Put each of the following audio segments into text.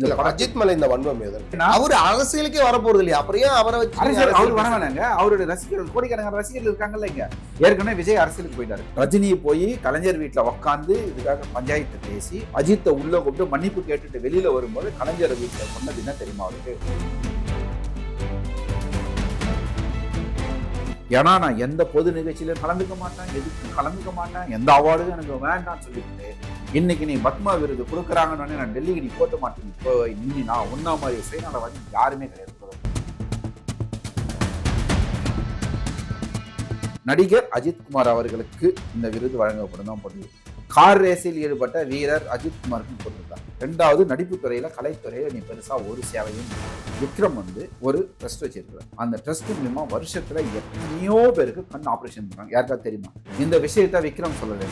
அஜித் மேல இந்த வன்மம் அவரு அரசியலுக்கே வர போறது இல்லையா? அப்புறம் ஏன் அவரை வச்சு அரசியல் அவர் வர வேணாங்க. அவருடைய ரசிகர்கள் கோடிக்கணக்கான ரசிகர்கள் இருக்காங்கல்ல இங்க. ஏற்கனவே விஜய் அரசியலுக்கு போயிட்டாரு. ரஜினி போய் கலைஞர் வீட்டுல உட்காந்து இதுக்காக பஞ்சாயத்து பேசி அஜித்தை உள்ள கூப்பிட்டு மன்னிப்பு கேட்டுட்டு வெளியில வரும்போது கலைஞர் வீட்டுல சொன்னது என்ன தெரியுமா அவருக்கு? ஏன்னா நான் எந்த பொது நிகழ்ச்சியிலும் கலந்துக்க மாட்டேன், எதுக்கும் கலந்துக்க மாட்டேன், எந்த அவார்டும் எனக்கு வேண்டாம்னு சொல்லிட்டு இன்னைக்கு நீ பத்மா விருது கொடுக்குறாங்கன்னு நான் டெல்லிக்கு நீ போட்ட மாட்டேன். இப்போ இன்னி நான் ஒன்னா மாதிரி சுயநலவாதி யாருமே கிடையாது. நடிகர் அஜித்குமார் அவர்களுக்கு இந்த விருது வழங்கப்படும் தான் போட்டு கார் ரேஸில் ஈடுபட்ட வீரர் அஜித்குமாருக்கு போட்டிருக்காங்க. ரெண்டாவது நடிப்பு துறையில கலைத்துறையில நீ பெருசா ஒரு சேவையும். விக்ரம் ஒரு ட்ரஸ்ட் வச்சிருக்கிறார். அந்த ட்ரஸ்ட் மூலமா வருஷத்துல எத்தனையோ பேருக்கு கண் ஆபரேஷன் பண்றாங்க. யாருக்கா தெரியுமா? இந்த விஷயத்த விக்ரம் சொல்லல.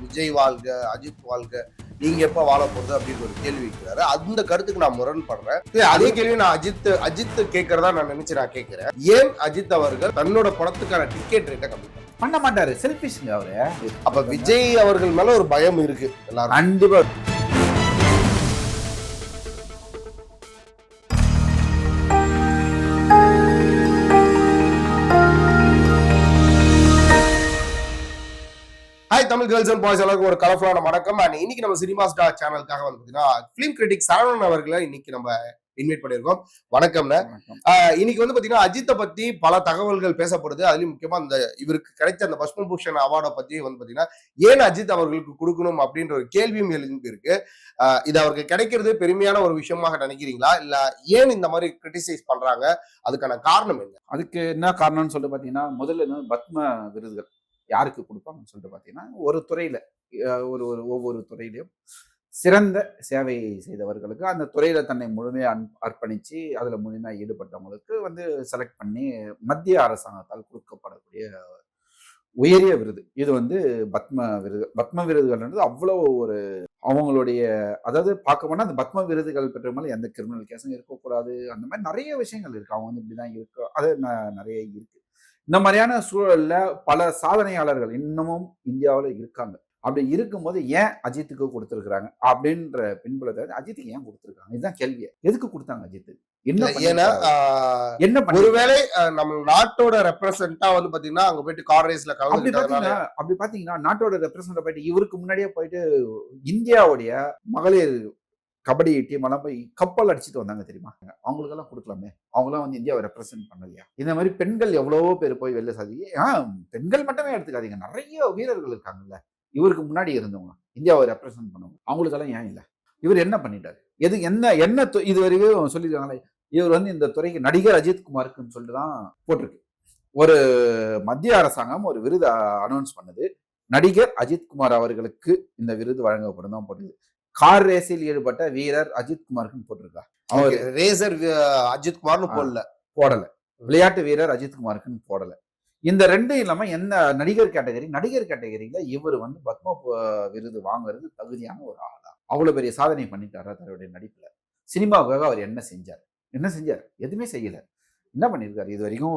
விஜய் வாழ்க, அஜித் வாழ்க, நீங்க எப்ப வாழ போறது அப்படின்னு ஒரு கேள்வி வைக்கிறாரு. அந்த கருத்துக்கு நான் முரண்படுறேன். அதே கேள்வி நான் அஜித் கேட்கறதா நான் நினைச்சு நான் கேட்கிறேன். ஏன் அஜித் அவர்கள் தன்னோட படத்துக்கான டிக்கெட் ரேட்டை கம்மி பண்ண மாட்டாரு? செல்ஃபிஷ்ங்க அவரு. அப்ப விஜய் அவர்கள் மேல ஒரு பயம் இருக்கு எல்லாரும். கண்டிப்பா. தமிழ் கேர்ள்ஸ் அண்ட் பாய்ஸ் எல்லாருக்கும் ஒரு கலர்ஃபுல்லான வணக்கம். இன்னைக்கு நம்ம சினிமா ஸ்டார் சேனலுக்காக வந்து பாத்தீங்கன்னா பிலிம் கிரிட்டிக் சரவணன் அவர்களை இன்னைக்கு நம்ம இன்வைட் பண்ணிருக்கோம். வணக்கம்ண்ணா. இன்னைக்கு வந்து பாத்தீங்கன்னா அஜித்தை பத்தி பல தகவல்கள் பேசப்படுது. அதுலயும் முக்கியமா அந்த இவருக்கு கிடைச்ச அந்த பத்மபூஷன் அவார்டை பத்தி வந்து பாத்தீங்கன்னா ஏன் அஜித் அவர்களுக்கு கொடுக்கணும் அப்படின்ற ஒரு கேள்வியும் எழுந்து இருக்கு. இது அவருக்கு கிடைக்கிறது பெருமையான ஒரு விஷயமாக நினைக்கிறீங்களா, இல்ல ஏன் இந்த மாதிரி கிரிட்டிசைஸ் பண்றாங்க, அதுக்கான காரணம் என்ன? அதுக்கு என்ன காரணம்னு சொல்லிட்டு பாத்தீங்கன்னா, முதல்ல பத்ம விருதுகள் யாருக்கு கொடுப்பாங்கன்னு சொல்லிட்டு பார்த்தீங்கன்னா, ஒரு துறையில ஒவ்வொரு துறையிலையும் சிறந்த சேவை செய்தவர்களுக்கு, அந்த துறையில தன்னை முழுமையா அர்ப்பணிச்சு அதுல முழுமையா ஈடுபட்டவங்களுக்கு வந்து செலக்ட் பண்ணி மத்திய அரசாங்கத்தால் கொடுக்கப்படக்கூடிய உயரிய விருது. இது வந்து பத்ம விருது. பத்ம விருதுகள்ன்றது அவ்வளவு ஒரு அவங்களுடைய, அதாவது பார்க்க போனா அந்த பத்ம விருதுகள் பெற்றவங்க எந்த கிரிமினல் கேஸும் இருக்கக்கூடாது, அந்த மாதிரி நிறைய விஷயங்கள் இருக்கு. அவங்க வந்து இப்படிதான் இருக்கு, அது நிறைய இருக்கு. இந்த மாதிரியான சூழல்ல பல சாதனையாளர்கள் இன்னமும் இந்தியாவில் இருக்காங்க. அப்படி இருக்கும்போது ஏன் அஜித்துக்கு கொடுத்திருக்கிறாங்க அப்படின்ற பின்புலத்தை அஜித்துக்கு ஏன் கொடுத்திருக்காங்க, இதுதான் கேள்வி. எதுக்கு கொடுத்தாங்க அஜித்? என்ன ஒருவேளை நம்ம நாட்டோட ரெப்ரசென்டா வந்து பாத்தீங்கன்னா அங்க போயிட்டு கார் ரேஸ்ல அப்படி பாத்தீங்கன்னா நாட்டோட ரெப்ரசென்டா போயிட்டு இவருக்கு முன்னாடியே போயிட்டு இந்தியாவுடைய மகளிர் கபடி டீம் எல்லாம் போய் கப்பல் அடிச்சுட்டு வந்தாங்க தெரியுமா? அவங்களுக்கு எல்லாம் கொடுக்கலாமே. அவங்களாம் வந்து இந்தியாவை ரெப்ரசென்ட் பண்ணலையா? இந்த மாதிரி பெண்கள் எவ்வளவோ பேர் போய் வெளில பெண்கள் மட்டுமே எடுத்துக்காதீங்க, நிறைய வீரர்கள் இருக்காங்கல்ல இவருக்கு முன்னாடி இருந்தவங்க இந்தியாவை ரெப்ரசென்ட் பண்ணவங்க. அவங்களுக்கு எல்லாம் ஏன் இல்லை? இவர் என்ன பண்ணிட்டாரு? என்ன இது வரைக்கும் சொல்லியிருக்காங்களே, இவர் வந்து இந்த துறைக்கு நடிகர் அஜித்குமாருக்குன்னு சொல்லிட்டு தான் போட்டிருக்கு. ஒரு மத்திய அரசாங்கம் ஒரு விருது அனௌன்ஸ் பண்ணது, நடிகர் அஜித்குமார் அவர்களுக்கு இந்த விருது வழங்கப்படும் தான் போட்டது. கார் ரேஸில் ஈடுபட்ட வீரர் அஜித்குமாருக்கு போட்டிருக்கா. அவர் ரேசர் அஜித்குமார்னு போடல. விளையாட்டு வீரர் அஜித்குமாருக்கு போடல. இந்த ரெண்டும் இல்லாம என்ன நடிகர் கேட்டகரியில இவர் வந்து பத்ம விருது வாங்குறது தகுதியான ஒரு ஆளா? அவ்வளவு பெரிய சாதனை பண்ணிட்டாரா தன்னுடைய நடிப்புல? சினிமாவுக்காக அவர் என்ன செஞ்சார்? எதுவுமே செய்யல. என்ன பண்ணிருக்காரு? இது வரைக்கும்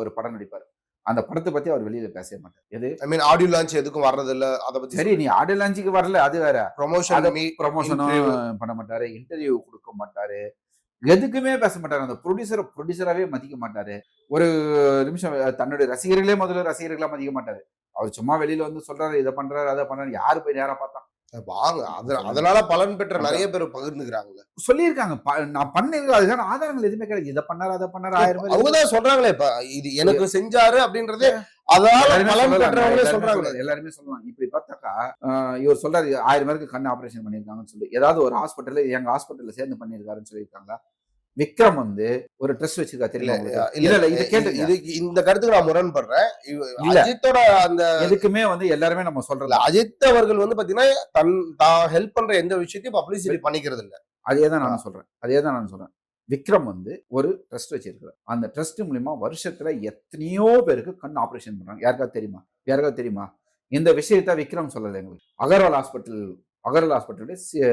ஒரு படம் நடிப்பாரு, அந்த படத்தை பத்தி அவர் வெளியில பேசவே மாட்டார். எது ஆடியோ லான்ச் எதுக்கும் வர்றது இல்ல. அதை பத்தி சரி, நீ ஆடியோ லான்ச்சுக்கு வரல, அது வேற. ப்ரொமோஷனும் பண்ண மாட்டாரு, இன்டர்வியூ கொடுக்க மாட்டாரு, எதுக்குமே பேச மாட்டாரு. அந்த ப்ரொடியூசராவே மதிக்க மாட்டாரு. ஒரு நிமிஷம், தன்னுடைய ரசிகர்களே முதல்ல ரசிகர்களா மதிக்க மாட்டாரு. அவர் சும்மா வெளியில வந்து சொல்றாரு, இதை பண்றாரு அதை பண்றாரு, யாரு போய் நேரா பார்த்தா அதனால பலன் பெற்ற நிறைய பேர் பகிர்ந்துக்கிறாங்க, சொல்லியிருக்காங்க. நான் பண்ணிருக்கேன், அதுக்கான ஆதாரங்கள் எதுவுமே கிடையாது. இதை பண்ணாரு அதை பண்ணாரு, 1000 பேர் அவங்கதான் சொல்றாங்களே இப்ப இது எனக்கு செஞ்சாரு அப்படின்றது. எல்லாருமே சொல்லுவாங்க. இப்படி பார்த்தாக்கா இவர் சொல்றாரு 1000 பேருக்கு கண் ஆபரேஷன் பண்ணிருக்காங்கன்னு சொல்லி, ஏதாவது ஒரு ஹாஸ்பிட்டல் எங்க ஹாஸ்பிட்டல்ல சேர்ந்து பண்ணிருக்காருன்னு சொல்லியிருக்காங்க. விக்ரம் வந்து ஒரு ட்ரஸ்ட் வச்சிருக்கா தெரியல. இந்த கருத்துக்கு நான் முரண்படுறேன். அஜித்தோட அந்த எதுக்குமே வந்து எல்லாருமே நம்ம சொல்றோம், அஜித் அவர்கள் வந்து பாத்தீங்கன்னா தான் ஹெல்ப் பண்ற எந்த விஷயத்தையும் பப்ளிசிட்டி பண்ணிக்கிறது இல்ல. அதேதான் நான் சொல்றேன். விக்ரம் வந்து ஒரு ட்ரஸ்ட் வச்சிருக்கிறார். அந்த ட்ரஸ்ட் மூலமா வருஷத்துல எத்தனையோ பேருக்கு கண் ஆபரேஷன் பண்றாங்க. யாருக்காவது தெரியுமா? இந்த விஷயத்த விக்ரம் சொல்லல எங்களுக்கு. அகர்வால் ஹாஸ்பிட்டலுடைய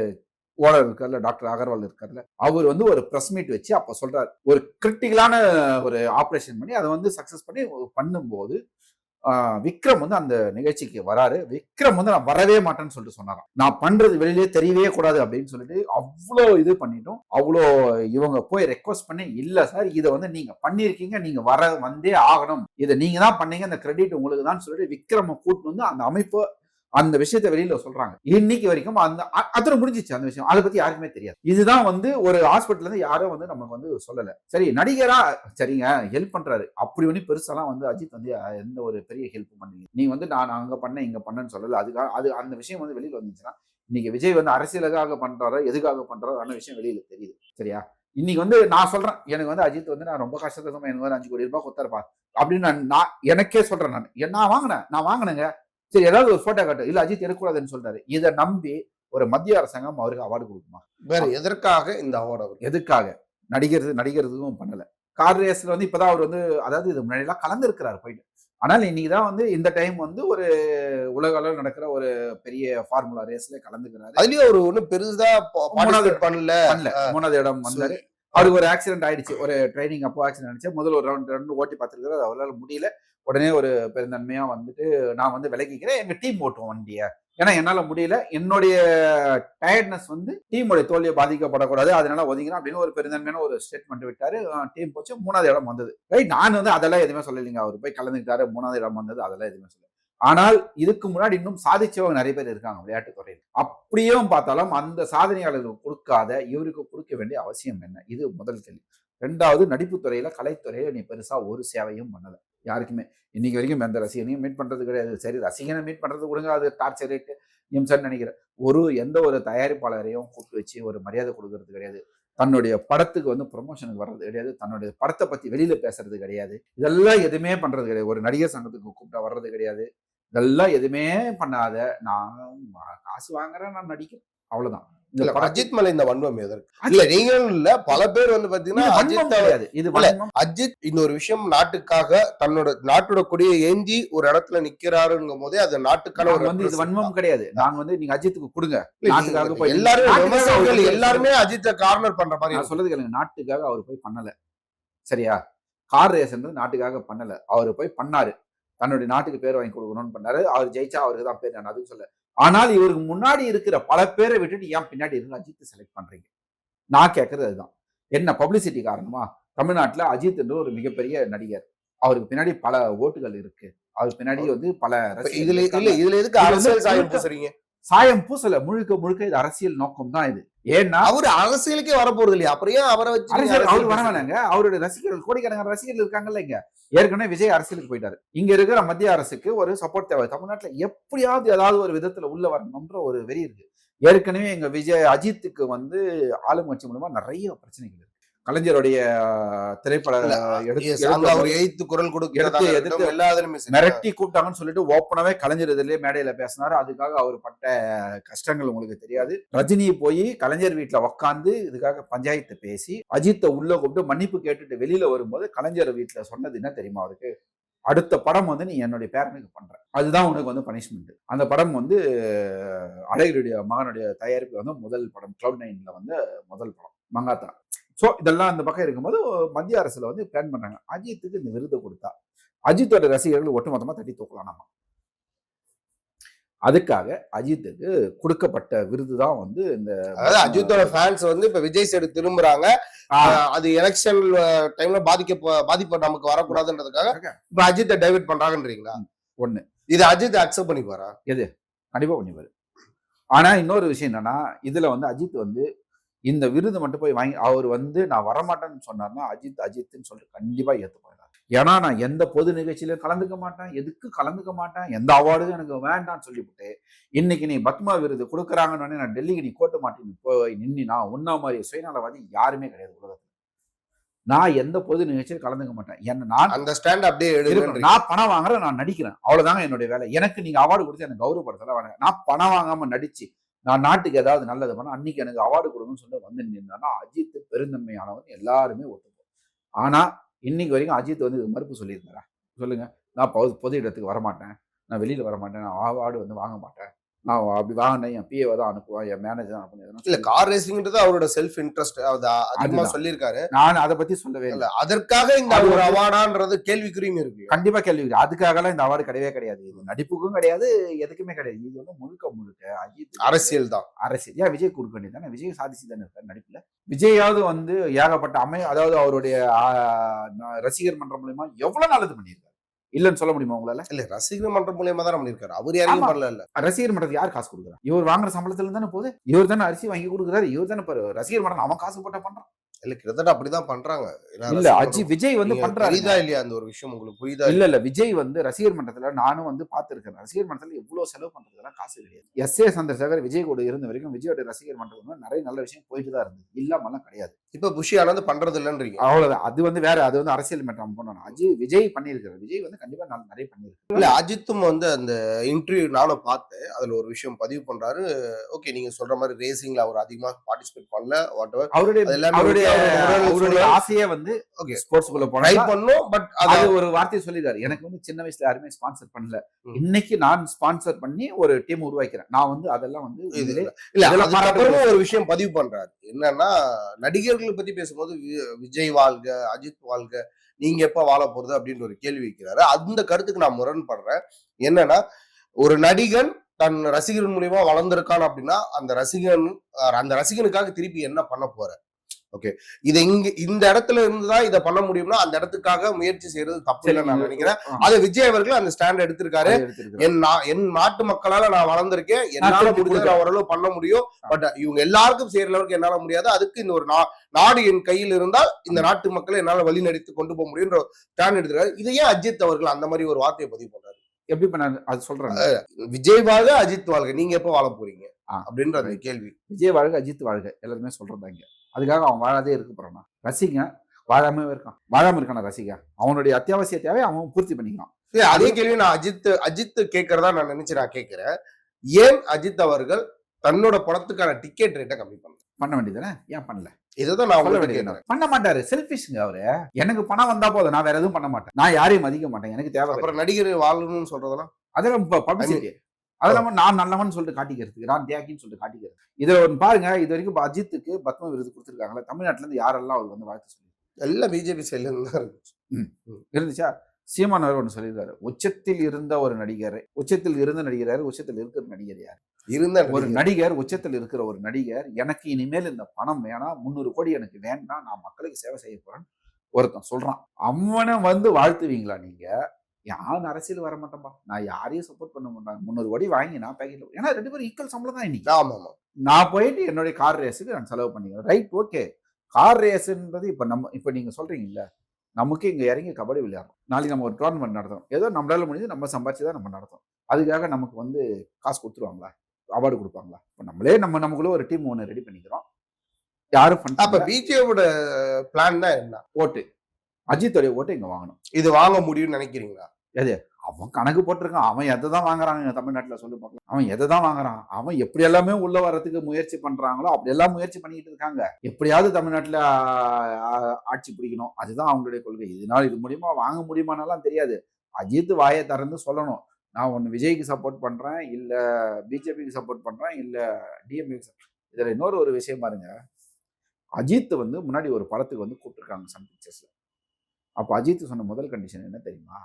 ஓனர் இருக்கார்ல, டாக்டர் அகர்வால் இருக்கார்ல, அவர் வந்து ஒரு பிரஸ் மீட் வச்சு அப்ப சொல்றாரு, ஒரு கிரிட்டிக்கலான ஒரு ஆபரேஷன் பண்ணி அதை வந்து சக்சஸ் பண்ணி பண்ணும்போது விக்ரம் வந்து அந்த நிகழ்ச்சிக்கு வராரு. விக்ரம் வந்து நான் வரவே மாட்டேன்னு சொல்லிட்டு சொன்னாராம். நான் பண்றது வெளியிலே தெரியவே கூடாது அப்படின்னு சொல்லிட்டு அவ்வளோ இது பண்ணிட்டோம். அவ்வளோ இவங்க போய் ரெக்வஸ்ட் பண்ணி, இல்ல சார் இதை வந்து நீங்க பண்ணிருக்கீங்க, நீங்க வந்தே ஆகணும், இதை நீங்க தான் பண்ணீங்க, இந்த கிரெடிட் உங்களுக்கு தான் சொல்லிட்டு விக்ரம கூட்டு வந்து அந்த அமைப்பு அந்த விஷயத்த வெளியில சொல்றாங்க. இன்னைக்கு வரைக்கும் அந்த அதோட முடிஞ்சிச்சு அந்த விஷயம். அதை பத்தி யாருக்குமே தெரியாது. இதுதான் வந்து ஒரு ஹாஸ்பிட்டல்ல இருந்து யாரும் வந்து நமக்கு வந்து சொல்லல. சரி நடிகரா சரிங்க ஹெல்ப் பண்றாரு. அப்படி ஒண்ணு பெருசாலாம் வந்து அஜித் வந்து எந்த ஒரு பெரிய ஹெல்ப் பண்ணல. நீ வந்து நான் அங்க பண்ணேன் இங்க பண்ணேன்னு சொல்லல. அதுக்காக அது அந்த விஷயம் வந்து வெளியில வந்துச்சுன்னா இன்னைக்கு விஜய் வந்து அரசியலுக்காக பண்றாரோ எதுக்காக பண்றாரோ அந்த விஷயம் வெளியில தெரியுது. சரியா? இன்னைக்கு வந்து நான் சொல்றேன், எனக்கு வந்து அஜித் வந்து நான் ரொம்ப கஷ்டத்துல எனக்கு வந்து 5 கோடி ரூபாய் கொடுத்தாருப்பா அப்படின்னு நான் எனக்கே சொல்றேன். நான் வாங்கினேங்க. சரி ஏதாவது ஒரு போட்டோ காட்டு, இல்ல அஜித் எடுக்கக்கூடாதுன்னு சொல்றாரு. இதை நம்பி ஒரு மத்திய அரசாங்கம் அவருக்கு அவார்டு கொடுக்குமா? வேற எதற்காக இந்த அவார்டு? அவர் எதுக்காக? நடிகருக்கும் பண்ணல. கார் ரேஸ்ல வந்து இப்பதான் அவர் வந்து அதாவது இது முன்னாடி எல்லாம் கலந்துருக்கிறாரு போயிட்டு. ஆனால் இன்னைக்குதான் வந்து இந்த டைம் வந்து ஒரு உலக அளவில் நடக்கிற ஒரு பெரிய ஃபார்முலா ரேஸ்ல கலந்துக்கிறாரு. அதுலயும் அவர் ஒண்ணும் பெருசா பண்ணல. 3வது இடம் வந்தாரு. அவருக்கு ஒரு ஆக்சிடென்ட் ஆயிடுச்சு. ஒரு ட்ரைனிங் அப்போ ஆக்சிடென்ட் ஆயிடுச்சு. முதல்ல ஒரு ரவுண்ட் ஓட்டி பார்த்துருக்காரு. அவரால் முடியல. உடனே ஒரு பெருந்தன்மையா வந்துட்டு நான் வந்து விலகிக்கிறேன், எங்க டீம் ஓட்டுவோம் வண்டியை, ஏன்னா என்னால முடியல, என்னுடைய டயர்ட்னஸ் வந்து டீமோட தோல்வியை பாதிக்கப்படக்கூடாது, அதனால ஒதுங்கினா அப்படின்னு ஒரு பெருந்தன்மையான ஒரு ஸ்டேட்மெண்ட் விட்டாரு. டீம் போச்சு, 3வது இடம் வந்தது. ரைட், நான் வந்து அதெல்லாம் எதுவுமே சொல்லலைங்க. அவர் போய் கலந்துக்கிட்டாரு, 3வது இடம் வந்தது, அதெல்லாம் எதுவுமே சொல்லல. ஆனால் இதுக்கு முன்னாடி இன்னும் சாதிச்சவங்க நிறைய பேர் இருக்காங்க விளையாட்டு துறையில். அப்படியும் பார்த்தாலும் அந்த சாதனையாளர்களுக்கு கொடுக்காத இவருக்கு கொடுக்க வேண்டிய அவசியம் என்ன? இது முதல் கேள்வி. 2வது, நடிப்பு துறையில கலைத்துறையில நீ பெருசா ஒரு சேவையும் பண்ணல யாருக்குமே. இன்னைக்கு வரைக்கும் எந்த ரசிகனையும் மீட் பண்றது கிடையாது. சரி ரசிகனை மீட் பண்றது கொடுங்க, அது டார்ச்சர் ரேட்டு நிமிஷம்னு நினைக்கிறேன். எந்த ஒரு தயாரிப்பாளரையும் கூப்பிட்டு வச்சு ஒரு மரியாதை கொடுக்கறது கிடையாது. தன்னுடைய படத்துக்கு வந்து ப்ரொமோஷனுக்கு வர்றது கிடையாது. தன்னுடைய படத்தை பத்தி வெளியில பேசுறது கிடையாது. இதெல்லாம் எதுவுமே பண்றது கிடையாது. ஒரு நடிகர் சங்கத்துக்கு கூப்பிட்டா வர்றது கிடையாது. இதெல்லாம் எதுவுமே பண்ணாத, நான் காசு வாங்குறேன், நான் நடிக்கிறேன், அவ்வளவுதான். அஜித் மேல இந்த வன்மம் எதற்கு? இல்ல நீங்களும் இல்ல, பல பேர் வந்து பாத்தீங்கன்னா அஜித் இந்த ஒரு விஷயம் நாட்டுக்காக தன்னோட நாட்டோட கொடியை ஏந்தி ஒரு இடத்துல நிக்கிறாருங்கும் போதே அது நாட்டுக்கான ஒரு வந்து இது வன்மம் கிடையாது. நாங்க வந்து நீங்க அஜித்துக்கு கொடுங்க, நாட்டுக்காக போய் எல்லாருமே அஜித்தை கார்னர் பண்ற மாதிரி. நான் சொல்றது கேளுங்க, நாட்டுக்காக அவர் போய் பண்ணல. சரியா? கார் ரேஸ் நாட்டுக்காக பண்ணல, அவர் போய் பண்ணாரு. தன்னுடைய நாட்டுக்கு பேர் வாங்கி கொடுக்கணும்னு பண்ணாரு. அவர் ஜெயிச்சா அவருக்கு தான் பேர், நான் அதுவும் சொல்ல. ஆனால் இவருக்கு முன்னாடி இருக்கிற பல பேரை விட்டுட்டு ஏன் பின்னாடி இருந்து அஜித் செலக்ட் பண்றீங்க? நான் கேட்கறது அதுதான். என்ன பப்ளிசிட்டி காரணமா? தமிழ்நாட்டுல அஜித் என்று ஒரு மிகப்பெரிய நடிகர், அவருக்கு பின்னாடி பல ஓட்டுகள் இருக்கு, அவருக்கு பின்னாடி வந்து பல இதுல எதுக்கு அரசியல் சாயம் பூசுறீங்க? சாயம் பூசல, முழுக்க முழுக்க இது அரசியல் நோக்கம் தான் இது. ஏன்னா அவரு அரசியலுக்கே வர போறது இல்லையா, அப்புறம் ஏன் அவரை வச்சு அவர் வர வேணாங்க? அவருடைய ரசிகர்கள் கோடிக்கணக்கான ரசிகர்கள் இருக்காங்கல்ல. இங்க ஏற்கனவே விஜய் அரசியலுக்கு போயிட்டாரு. இங்க இருக்கிற மத்திய அரசுக்கு ஒரு சப்போர்ட் தேவை. தமிழ்நாட்டுல எப்படியாவது ஏதாவது ஒரு விதத்துல உள்ள வரணும்ன்ற ஒரு வெறி இருக்கு. ஏற்கனவே எங்க அஜித்துக்கு வந்து ஆளுங்கட்சி மூலமா நிறைய பிரச்சனைகள் இருக்கு. கலைஞருடைய திரைப்பட குரல் மிரட்டி கூப்பிட்டாங்கன்னு சொல்லிட்டு ஓப்பனாவே கலைஞர் இதுலயே மேடையில பேசினாரு. அதுக்காக அவர் பட்ட கஷ்டங்கள் உங்களுக்கு தெரியாது. ரஜினி போய் கலைஞர் வீட்டுல உட்காந்து இதுக்காக பஞ்சாயத்து பேசி அஜித்தை உள்ள கூப்பிட்டு மன்னிப்பு கேட்டுட்டு வெளியில வரும்போது கலைஞர் வீட்டுல சொன்னது என்ன தெரியுமா அவருக்கு? அடுத்த படம் வந்து நீ என்னுடைய பேரனுக்கு பண்ற, அதுதான் உனக்கு வந்து பனிஷ்மெண்ட். அந்த படம் வந்து அழகிரியுடைய மகனுடைய தயாரிப்பு வந்து முதல் படம், Cloud9ல வந்து முதல் படம் மங்காத்தா. சோ இதெல்லாம் அந்த பக்கம் இருக்கும்போது மத்திய அரசுல வந்து பிளான் பண்றாங்க அஜித்துக்கு இந்த விருதை கொடுத்தா அஜித்தோட ரசிகர்கள் ஒட்டுமொத்தமா தட்டி தூக்கலாம். நம்ம அதுக்காக அஜித்துக்கு கொடுக்கப்பட்ட விருது தான் வந்து இந்த அஜித்தோட ஃபேன்ஸ் வந்து இப்ப விஜய் சைடு திரும்புறாங்க. அது எலெக்ஷன் டைம்ல பாதிப்பு நமக்கு வரக்கூடாதுன்றதுக்காக இப்ப அஜித்தை டைவர்ட் பண்றாங்கன்றீங்களா? ஒண்ணு, இது அஜித் அக்செப்ட் பண்ணிப்பாரா? எது கண்டிப்பா பண்ணிப்பாரு. ஆனா இன்னொரு விஷயம் என்னன்னா, இதுல வந்து அஜித் வந்து இந்த விருது மட்டும் போய் வாங்கி அவர் வந்து நான் வரமாட்டேன்னு சொன்னார்னா அஜித்ன்னு சொல்லிட்டு கண்டிப்பா ஏத்துப்பாரு. ஏன்னா நான் எந்த பொது நிகழ்ச்சியிலும் கலந்துக்க மாட்டேன், எதுக்கு கலந்துக்க மாட்டேன், எந்த அவார்டும் எனக்கு வேண்டாம்னு சொல்லிவிட்டு இன்னைக்கு நீ பத்மா விருது கொடுக்குறாங்கன்னு நான் டெல்லிக்கு நீ கோட்ட மாட்டேன்னு போய் நின்னா உன்ன மாதிரி சுயநலவாதி யாருமே கிடையாது உலகத்துல. நான் எந்த பொது நிகழ்ச்சியிலும் கலந்துக்க மாட்டேன். என்ன நான் அந்த ஸ்டாண்ட் அப்படியே எடுக்கிறேன். நான் பணம் வாங்குறேன், நான் நடிக்கிறேன், அவ்வளவுதாங்க என்னுடைய வேலை. எனக்கு நீங்க அவார்டு கொடுத்து எனக்கு கௌரவப்படுத்தல வேணாங்க. நான் பணம் வாங்காம நடிச்சு நான் நாட்டுக்கு ஏதாவது நல்லது பண்ண அன்னைக்கு எனக்கு அவார்டு கொடுங்கன்னு சொல்லிட்டு வந்து நின்னா அஜித் பெருந்தன்மையானவன் எல்லாருமே ஒத்துப்போம். ஆனா இன்னைக்கு வரைக்கும் அஜித் வந்து மறுப்பு சொல்லியிருந்தாரா? சொல்லுங்க. நான் பொது இடத்துக்கு வரமாட்டேன், நான் வெளியில வரமாட்டேன், நான் அவார்டு வந்து வாங்க மாட்டேன் நான் அப்படி வாங்கினேன், என் பிஏவை தான் அனுப்புவேன், என் மேனேஜர் தான் அனுப்புவேன். இல்ல கார் ரேசிங்ன்றது அவரோட செல்ஃப் இன்ட்ரெஸ்ட் அதிகமா அதுதான். சொல்லியிருக்காரு. நான் அதை பத்தி சொல்லவே இல்லை. இல்ல அதற்காக இந்த அது ஒரு வந்து அவார்டான்றது கேள்விக்குறியும் இருக்கு. கண்டிப்பா கேள்வி. அதுக்காகலாம் இந்த அவார்டு கிடையவே கிடையாது. இது நடிப்புக்கும் கிடையாது, எதுக்குமே கிடையாது. இது வந்து முழுக்க முழுக்க அஜித் அரசியல் தான். அரசியல். ஏன் விஜய் கொடுக்க வேண்டியது தானே? விஜய் சாதிச்சு தானே இருக்காரு நடிப்புல. விஜயாவது வந்து ஏகப்பட்ட அதாவது அவருடைய ரசிகர் மன்றம் மூலியமா எவ்வளவு நல்லது பண்ணியிருக்காரு. இல்லன்னு சொல்ல முடியுமா உங்களால? இல்ல ரசிகர் மன்றம் மூலியமா தான் பண்ணிருக்காரு. அவர் யாரையும் ஆமா. பண்ணல. ரசிகர் மன்றத்துக்கு யார் காசு கொடுக்குறா? இவர் வாங்குற சம்பளத்துல இருந்து தானே போகுது. இவர் தானே அரிசி வாங்கி கொடுக்குறாரு. இவர் தானே பாரு ரசிகர் மன்றம் அவன் காசு போட்டா பண்றான். இல்ல கிட்டத்தட்ட அப்படிதான் பண்றாங்க. இல்ல விஜய் வந்து பண்றாரு. புரியுதா இல்லையா அந்த ஒரு விஷயம் உங்களுக்கு புரியுதா? இல்ல விஜய் வந்து ரசிகர் மன்றத்துல நானும் வந்து பார்த்திருக்கேன். ரசிகர் மன்றத்துல எவ்வளவு செலவு பண்றதுலாம் காசு கிடையாது. எஸ்.ஏ. சந்திரசேகர் விஜய் கூட இருந்த வரைக்கும் விஜயோட ரசிகர் மன்றத்துல நிறைய நல்ல விஷயம் போயிட்டு தான் இருந்தது. இல்லாமலாம் கிடையாது. இப்ப புஷி ஆனது பண்றது இல்லன்றீங்க. அவ்வளவுதான். அது வந்து வேற. அது வந்து அரசியல் மன்றம் பண்ணணும். விஜய் பண்ணியிருக்காரு. விஜய் வந்து கண்டிப்பா நிறைய பண்ணியிருக்காரு. இல்ல அஜித்தும் வந்து அந்த இன்டர்வியூ நானும் பார்த்தேன். அதுல ஒரு விஷயம் பதிவு பண்றாரு. ஓகே நீங்க சொல்ற மாதிரி ரேசிங்ல அவர் அதிகமா பார்ட்டிசிபேட் பண்ணல. What ever. அவருடைய ஆசையே வந்து ஓகே ஸ்போர்ட்ஸ்குள்ள ட்ரை போனா பண்ணோம். பட் அது ஒரு வார்த்தையை சொல்லிருக்காரு. எனக்கு வந்து சின்ன வயசுல யாருமே ஸ்பான்சர் பண்ணல. இன்னைக்கு நான் ஸ்பான்சர் பண்ணி ஒரு டீம் உருவாக்கிறேன். நான் வந்து அதெல்லாம் வந்து இல்ல அதுக்கப்புறமும் ஒரு விஷயம் பதிவு பண்றாரு. என்னன்னா நடிகர்களை பத்தி பேசும்போது விஜய் வாழ்க, அஜித் வாழ்க, நீங்க எப்ப வாழ போறது அப்படின்னு ஒரு கேள்வி வைக்கிறாரு. அந்த கருத்துக்கு நான் முரண்படுறேன். என்னன்னா ஒரு நடிகன் தன் ரசிகர் மூலியமா வளர்ந்திருக்கான் அப்படின்னா அந்த ரசிகனுக்காக திருப்பி என்ன பண்ண போற? ஓகே இதை இந்த இடத்துல இருந்துதான் இதை பண்ண முடியும்னா அந்த இடத்துக்காக முயற்சி செய்யறது தப்பு இல்லை நான் நினைக்கிறேன். அதை விஜய் அவர்கள் அந்த ஸ்டாண்ட் எடுத்திருக்காரு. என் நாட்டு மக்களால நான் வளர்ந்திருக்கேன், என்னால முடிஞ்சது ஓரளவு பண்ண முடியும். பட் இவங்க எல்லாருக்கும் செய்யற அளவுக்கு என்னால முடியாது. அதுக்கு இந்த ஒரு நாடு என் கையில் இருந்தால் இந்த நாட்டு மக்களை என்னால வழி நடத்தி கொண்டு போக முடியும்ன்ற ஸ்டாண்ட் எடுத்திருக்காரு. இதையே அஜித் அவர்கள் அந்த மாதிரி ஒரு வார்த்தையை பதிவு பண்றாரு. எப்படி பண்ணாரு அது சொல்றாங்க. விஜய் வாழ்க, அஜித் வாழ்க, நீங்க எப்ப வாழ போறீங்க அப்படின்ற அந்த கேள்வி. விஜய் வாழ்க, அஜித் வாழ்க எல்லாருமே சொல்றதாங்க. அதுக்காக அவன் வாழாதே இருக்க போறானா? ரசிக வாழாம இருக்கான ரசிக அவனுடைய அத்தியாவசிய தேவை அவன் பூர்த்தி பண்ணிக்கிறான். அதே கேள்வி நான் அஜித் கேட்கறதா நான் நினைச்சு நான் கேட்கிறேன். ஏன் அஜித் அவர்கள் தன்னோட படத்துக்கான டிக்கெட் ரேட்டை கம்மி பண்ண வேண்டியதுதானே? ஏன் பண்ணல? இதுதான் நான் சொல்ல வேண்டியது. பண்ண மாட்டாரு. செல்ஃபிஷ்ங்க அவரு. எனக்கு பணம் வந்தா போதும், நான் வேற எதுவும் பண்ண மாட்டேன், நான் யாரையும் மதிக்க மாட்டேன், எனக்கு தேவை. அப்புறம் நடிகர் வாழணும்னு சொல்றதெல்லாம் அதெல்லாம் பப்ளிசிட்டி. அதெல்லாம் நான் நல்லவன் சொல்லிட்டு காட்டிக்கிறதுக்கு, நான் தியாகின்னு சொல்லிட்டு காட்டிக்கிறது. இதுல ஒன்று பாருங்க, இது வரைக்கும் அஜித்துக்கு பத்ம விருது கொடுத்துருக்காங்களா? தமிழ்நாட்டுல இருந்து யாரெல்லாம் அவர் வந்து வாழ்த்து சொல்லி எல்லாம் பிஜேபி சைட்ல இருந்து இருந்துச்சா? சீமான் அவர் ஒன்று சொல்லியிருக்காரு. உச்சத்தில் இருந்த ஒரு நடிகர், உச்சத்தில் இருந்த நடிகர், உச்சத்தில் இருக்கிற நடிகர் யார்? இருந்த ஒரு நடிகர், உச்சத்தில் இருக்கிற ஒரு நடிகர், எனக்கு இனிமேல் இந்த பணம் வேணாம், 300 கோடி எனக்கு வேண்டாம், நான் மக்களுக்கு சேவை செய்ய போறேன் ஒருத்தன் சொல்றான். அவனை வந்து வாழ்த்துவீங்களா நீங்க? யாரும் அரசியல் வர மாட்டேன்பா, நான் யாரையும் சப்போர்ட் பண்ண மாட்டாங்க, 300 கோடி வாங்கி நான் பேக்கெட்ல, ஏன்னா 2 பேரும் ஈக்குவல் சம்பளம் தான் இன்னைக்கு. ஆமா நான் போயிட்டு என்னுடைய கார் ரேஸுக்கு நான் செலவு பண்ணிக்கிறேன். Right, okay. கார் ரேஸ்ன்றது இப்ப நீங்க சொல்றீங்கல்ல, நமக்கு இங்க இறங்கி கபடி விளையாடுறோம், நாளைக்கு நம்ம ஒரு டோர்னமெண்ட் நடத்துறோம், ஏதோ நம்மளால முடிஞ்சு நம்ம சம்பாதிச்சு தான் நம்ம நடத்துறோம். அதுக்காக நமக்கு வந்து காசு கொடுத்துருவாங்களா? அவார்டு கொடுப்பாங்களா? இப்போ நம்மளே நமக்குள்ள ஒரு டீம் ஒன்று ரெடி பண்ணிக்கிறோம், யாரும் பண்ண. அப்ப பிஜேபியோட பிளான் தான் என்ன? ஓட்டு. அஜித்தோடைய ஓட்டு இங்க வாங்கணும். இது வாங்க முடியும்னு நினைக்கிறீங்களா? எது அவன் கணக்கு போட்டிருக்கான். அவன் எதை தான் வாங்குறாங்க தமிழ்நாட்டில் சொல்லி பார்க்கலாம். அவன் எதை தான் வாங்குறான்? அவன் எப்படி எல்லாமே உள்ள வர்றதுக்கு முயற்சி பண்றாங்களோ அப்படி எல்லாம் முயற்சி பண்ணிட்டு இருக்காங்க. எப்படியாவது தமிழ்நாட்டில் ஆட்சி பிடிக்கணும், அதுதான் அவங்களுடைய கொள்கை. இதனால இது மூலியமா வாங்க முடியுமானாலாம் தெரியாது. அஜித் வாயை திறந்து சொல்லணும், நான் ஒன்று விஜய்க்கு சப்போர்ட் பண்றேன், இல்ல பிஜேபிக்கு சப்போர்ட் பண்றேன், இல்ல டிஎம்கே. இதுல இன்னொரு விஷயம் பாருங்க, அஜித் வந்து முன்னாடி ஒரு படத்துக்கு வந்து கூப்பிட்டுருக்காங்க சன் பிக்சர்ஸ்ல. அப்போ அஜித் சொன்ன முதல் கண்டிஷன் என்ன தெரியுமா?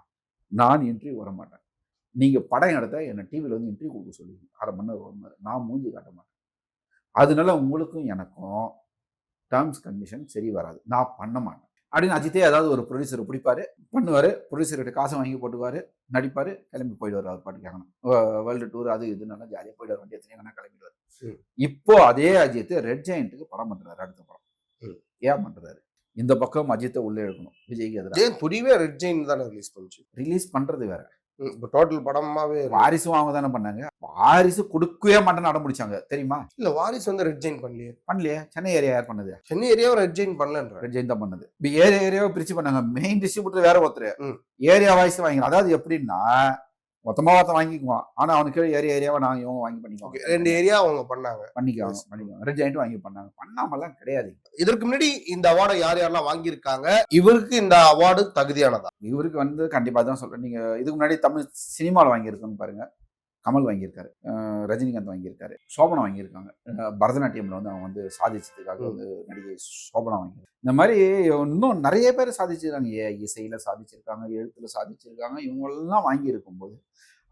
நான் இன்டர்வியூ வர மாட்டேன், நீங்க படம் எடுத்தா என்ன டிவியில் வந்து இன்டர்வியூ கொடுக்க சொல்லுவீங்க, 1/2 மணி நேரம் 1 மணி நேரம், நான் மூஞ்சி காட்ட மாட்டேன். அதனால உங்களுக்கும் எனக்கும் டேர்ம்ஸ் கண்டிஷன் சரி வராது, நான் பண்ண மாட்டேன் அப்படின்னு அஜித்தே ஏதாவது ஒரு ப்ரொடியூசரை பிடிப்பாரு, பண்ணுவாரு, ப்ரொடியூசர்கிட்ட காசை வாங்கி போட்டுவாரு, நடிப்பாரு, கிளம்பி போயிடுவார். அவர் பாட்டு கேட்கணும், வேர்ல்டு டூர் அது இது நல்லா ஜாலியாக போயிடுவார், வண்டி எத்தனை வேணா கிளம்பிடுவார். இப்போ அதே அஜித் ரெட் ஜெயண்ட்டுக்கு படம் பண்றாரு, அடுத்த படம். ஏன் பண்றாரு? இந்த பக்கம் அஜித்தை உள்ளே எடுக்கணும், விஜய்க்கு எதிராக. புரியவே ரெட் ஜெயின் தானே ரிலீஸ் பண்றது வேற. டோட்டல் படமாவே வாரிசும் அவங்க தானே பண்ணாங்க. வாரிசு கொடுக்கவே மாட்டேன்னு அடம் முடிச்சாங்க தெரியுமா? இல்ல வாரிசு வந்து ரெட் ஜெயின் பண்ணலையே. சென்னை ஏரியா யார் பண்ணது? சென்னை ஏரியாவும் ரெட் ஜெயின் பண்ணல, ரெட் ஜெயின் தான் பண்ணது. ஏரியாவை பிரிச்சு பண்ணாங்க. மெயின் டிஸ்ட்ரிபியூட்டர் வேற ஒருத்தர் ஏரியா வாய்ஸ் வாங்கி, அதாவது எப்படின்னா மொத்தமா வாங்கிக்குவான், ஆனா அவனுக்கு ஏரியாவை நாங்க இவங்க வாங்கி பண்ணிக்குவாங்க. 2 ஏரியா அவங்க பண்ணிக்குவாங்க. ரெட் ஜெயிண்ட் வாங்கி பண்ணாங்க. பண்ணாமலாம் கிடையாது. இதற்கு முன்னாடி இந்த அவார்டை யாரெல்லாம் வாங்கியிருக்காங்க? இவருக்கு இந்த அவார்டு தகுதியானதா? இவருக்கு வந்து கண்டிப்பா தான் சொல்றேன். நீங்க இதுக்கு முன்னாடி தமிழ் சினிமாவில் வாங்கியிருக்கோன்னு பாருங்க. கமல் வாங்கியிருக்காரு, ரஜினிகாந்த் வாங்கியிருக்காரு, சோபனா வாங்கியிருக்காங்க. பரதநாட்டியம்ல வந்து அவங்க வந்து சாதிச்சதுக்காக வந்து நடிகை சோபனா வாங்கியிருக்காங்க. இந்த மாதிரி இன்னும் நிறைய பேர் சாதிச்சிருக்காங்க. இசையில சாதிச்சிருக்காங்க, எழுத்துல சாதிச்சிருக்காங்க. இவங்களெல்லாம் வாங்கி இருக்கும்போது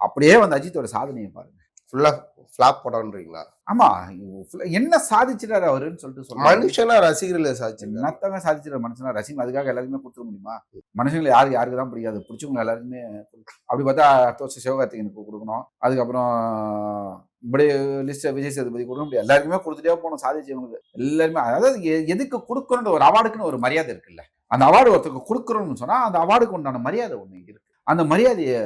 அப்படியே வந்து அஜித்தோட சாதனையை பாருங்க. ஃபுல்லா ஃபிளாப் படம்ன்றீங்களா? ஆமா, என்ன சாதிச்சிட்டாரு அவருன்னு சொல்லிட்டு சொல்லுங்க. மனுஷனா ரசிகர்கள் சாதிச்சிருக்காங்க. என்னத்தவங்க சாதிச்சிட மனுஷனா ரசிகர்கள் அதுக்காக எல்லாருமே கொடுத்துட முடியுமா? மனுஷங்களை யாருக்கு தான் பிடிக்காது? பிடிச்சவங்க எல்லாருமே அப்படி பார்த்தா அடுத்த வருஷம் சிவகார்த்திகேயனுக்கு கொடுக்கணும். அதுக்கப்புறம் இப்படி லிஸ்ட் விஜய் சேதுபதி கொடுக்க முடியாது. எல்லாருக்குமே கொடுத்துட்டே போகணும் சாதிச்சவங்களுக்கு எல்லாருமே. அதாவது எதுக்கு கொடுக்கணுன்ற ஒரு அவார்டுக்குன்னு ஒரு மரியாதை இருக்குல்ல. அந்த அவார்டு ஒருத்தருக்கு கொடுக்குறோம்னு சொன்னா அந்த அவார்டுக்கு உண்டான மரியாதை ஒண்ணு இருக்கு. அந்த மரியாதையை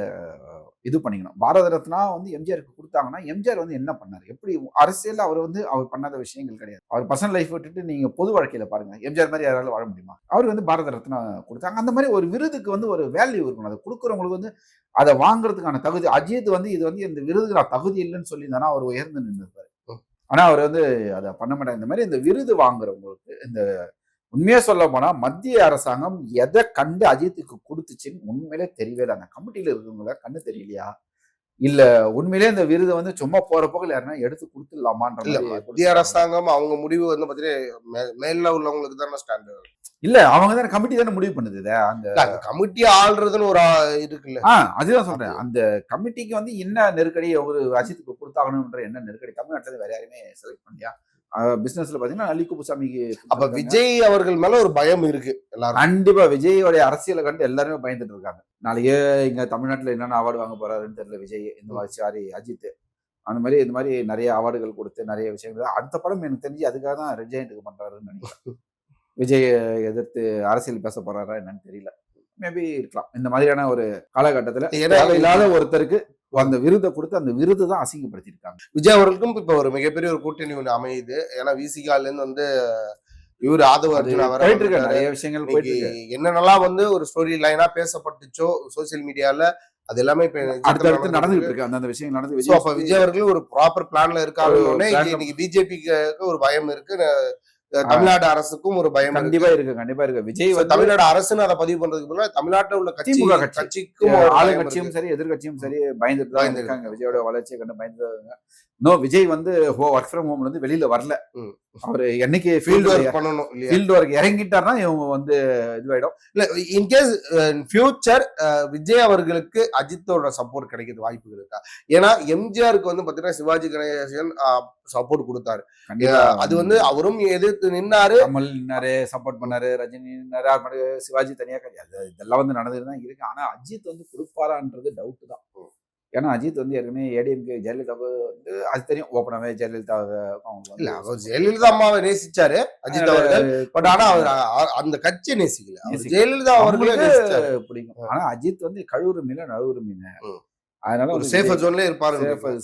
இது பண்ணிக்கணும். பாரத ரத்னா வந்து எம்ஜிஆருக்கு கொடுத்தாங்கன்னா எம்ஜிஆர் வந்து என்ன பண்ணாரு? எப்படி அரசியல் அவர் வந்து அவர் பண்ணாத விஷயங்கள் கிடையாது. அவர் பர்சனல் லைஃப் விட்டுட்டு நீங்க பொது வாழ்க்கையில பாருங்க. எம்ஜிஆர் மாதிரி யாராலும் வாழ முடியுமா? அவர் வந்து பாரத ரத்னா கொடுத்தாங்க. அந்த மாதிரி ஒரு விருதுக்கு வந்து ஒரு வேல்யூ இருக்கணும். அதை கொடுக்குறவங்களுக்கு வந்து அதை வாங்குறதுக்கான தகுதி. அஜித் வந்து இது வந்து இந்த விருதுக்கு நான் தகுதி இல்லைன்னு சொல்லியிருந்தானா அவர் உயர்ந்து நின்றுப்பாரு. ஆனா அவர் வந்து அதை பண்ண மாட்டாங்க. இந்த மாதிரி இந்த விருது வாங்குறவங்களுக்கு இந்த உண்மையா சொல்ல போனா மத்திய அரசாங்கம் எதை கண்டு அஜித்துக்கு கொடுத்துச்சுன்னு உண்மையிலே தெரியவே இல்லை. அந்த கமிட்டியில இருக்கவங்கள கண்ணு தெரியலையா, இல்ல உண்மையிலே இந்த விருது வந்து சும்மா போற போக்கில் யாருன்னா எடுத்து கொடுத்துடலாமான்ற இல்ல, மத்திய அரசாங்கம் அவங்க முடிவு வந்து பாத்தீங்கன்னா மேல உள்ளவங்களுக்கு தானே ஸ்டாண்ட். இல்ல அவங்க தானே கமிட்டி தானே முடிவு பண்ணுது இதை. அந்த கமிட்டி ஆள்றதுன்னு ஒரு இருக்குல்ல. அதுதான் சொல்றேன். அந்த கமிட்டிக்கு வந்து என்ன நெருக்கடி ஒரு அஜித்துக்கு கொடுத்தாகணும்ன்ற என்ன நெருக்கடி தமிழ்நாட்டுல வேற யாருமே செலக்ட் பண்ணியா? பிசினஸ்ல பாத்தீங்கன்னா அலி குப்புசாமிக்கு. அப்ப விஜய் அவர்கள் மேல ஒரு பயம் இருக்கு எல்லாரும். கண்டிப்பா விஜயோடைய அரசியலை கண்டு எல்லாருமே பயந்துட்டு இருக்காங்க. நாளைக்கே இங்க தமிழ்நாட்டுல என்னென்ன அவார்டு வாங்க போறாருன்னு தெரியல விஜய். இந்த மாதிரி சாரி அஜித் அந்த மாதிரி இந்த மாதிரி நிறைய அவார்டுகள் கொடுத்து நிறைய விஷயங்கள். அடுத்த படம் எனக்கு தெரிஞ்சு அதுக்காக தான் ரெட் ஜெயண்ட்டுக்கு பண்றாருன்னு நினைக்கிறேன். விஜய் எதிர்த்து அரசியல் பேச போறாரா என்னன்னு தெரியல. மேபி இருக்கலாம். இந்த மாதிரியான ஒரு காலகட்டத்துல தேவையில்லாத ஒருத்தருக்கு அந்த விருதை கொடுத்து அந்த விருது தான் அசிங்கப்படுத்திருக்காங்க. விஜய் அவர்களுக்கும் இப்ப ஒரு மிகப்பெரிய ஒரு கூட்டணி ஒண்ணு அமையுது. ஏன்னா விசிகால இருந்து வந்து இவரு ஆதவ அர்ஜுனா வர நிறைய விஷயங்கள் போயிட்டு என்னென்னலாம் வந்து ஒரு ஸ்டோரி லைனா பேசப்பட்டுச்சோ சோசியல் மீடியால அது எல்லாமே இப்ப அடுத்தடுத்து நடந்துட்டு இருக்கு. அந்த விஷயம் நடந்து விஜய் அவர்கள் ஒரு ப்ராப்பர் பிளான்ல இருக்காரு. இன்னைக்கு பிஜேபிக்கு ஒரு பயம் இருக்கு, தமிழ்நாடு அரசுக்கும் ஒரு பயம் கண்டிப்பா இருக்கு. விஜய் தமிழ்நாடு அரசுன்னு அதை பதிவு பண்றதுக்கு முன்னாடி தமிழ்நாட்டுல உள்ள கட்சிக்கும் ஆளுங்கட்சியும் சரி எதிர்கட்சியும் சரி பயந்துட்டு தான் இருக்காங்க. விஜயோட வளர்ச்சியை கண்டு பயந்துருக்காங்க. விஜய் வந்து ஒர்க் ஃப்ரம் ஹோம்ல இருந்து வெளியில வரல. அவரு என்னைக்கு ஃபீல்டு ஒர்க் பண்ணணும், ஃபீல்டு ஒர்க் இறங்கிட்டாருன்னா இவங்க வந்து இதுவாயிடும். இல்ல இன்கேஸ் ஃபியூச்சர் விஜய் அவர்களுக்கு அஜித்தோட சப்போர்ட் கிடைக்கிறது வாய்ப்புகள் இருக்கா? ஏன்னா எம்ஜிஆருக்கு வந்து பாத்தீங்கன்னா சிவாஜி கணேசன் சப்போர்ட் கொடுத்தாரு. அது வந்து அவரும் எதிர்த்து நின்னாரு, கமல் நின்னாரு, சப்போர்ட் பண்ணாரு, ரஜினி நின்னாரு, சிவாஜி தனியா கிடையாது. இதெல்லாம் வந்து நடந்துட்டு தான் இருக்கு. ஆனா அஜித் வந்து கொடுப்பாரான்றது டவுட் தான். ஏன்னா அஜித் வந்து ஏற்கனவே ஏடிஎம்கே ஜெயலலிதாவை வந்து அது தெரியும் ஓப்பனாவே ஜெயலலிதா ஜெயலலிதா அம்மாவை நேசிச்சாரு அஜித் அவர்கள். பட் ஆனா அவர் அந்த கட்சியை நேசிக்கல, ஜெயலலிதா அவர்களே பிடிக்கும். ஆனா அஜித் வந்து கழுவுற மீன நழுவுற மீன். அதனால ஒரு சேஃப் ஜோன்லயே இருப்பாரு.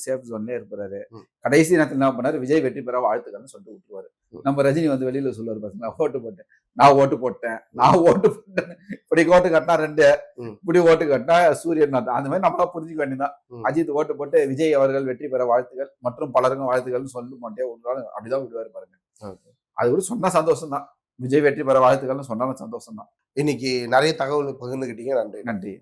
சேஃப் ஜோன்லயே இருப்பாரு. கடைசி நேரத்தில் என்ன பண்ணாரு, விஜய் வெற்றி பெற வாழ்த்துக்கள்னு சொல்லிட்டு விட்டுருவாரு. நம்ம ரஜினி வந்து வெளியில சொல்லுவாரு, பாத்தீங்கன்னா நான் ஓட்டு போட்டேன் இப்படி ஓட்டு கட்டினா 2, இப்படி ஓட்டு கட்டினா சூரியன். அந்த மாதிரி நம்மளா புரிஞ்சுக்க வேண்டியதான். அஜித் ஓட்டு போட்டு விஜய் அவர்கள் வெற்றி பெற வாழ்த்துக்கள் மற்றும் பலருக்கும் வாழ்த்துக்கள்னு சொல்லி மாட்டே விடுறாரு. அப்படிதான் விடுவாரு பாருங்க. அது கூட சொன்னா சந்தோஷம் தான். விஜய் வெற்றி பெற வாழ்த்துக்கள்னு சொன்னாலும் சந்தோஷம் தான். இன்னைக்கு நிறைய தகவல் பகிர்ந்துக்கிட்டீங்க. நன்றி. நன்றி.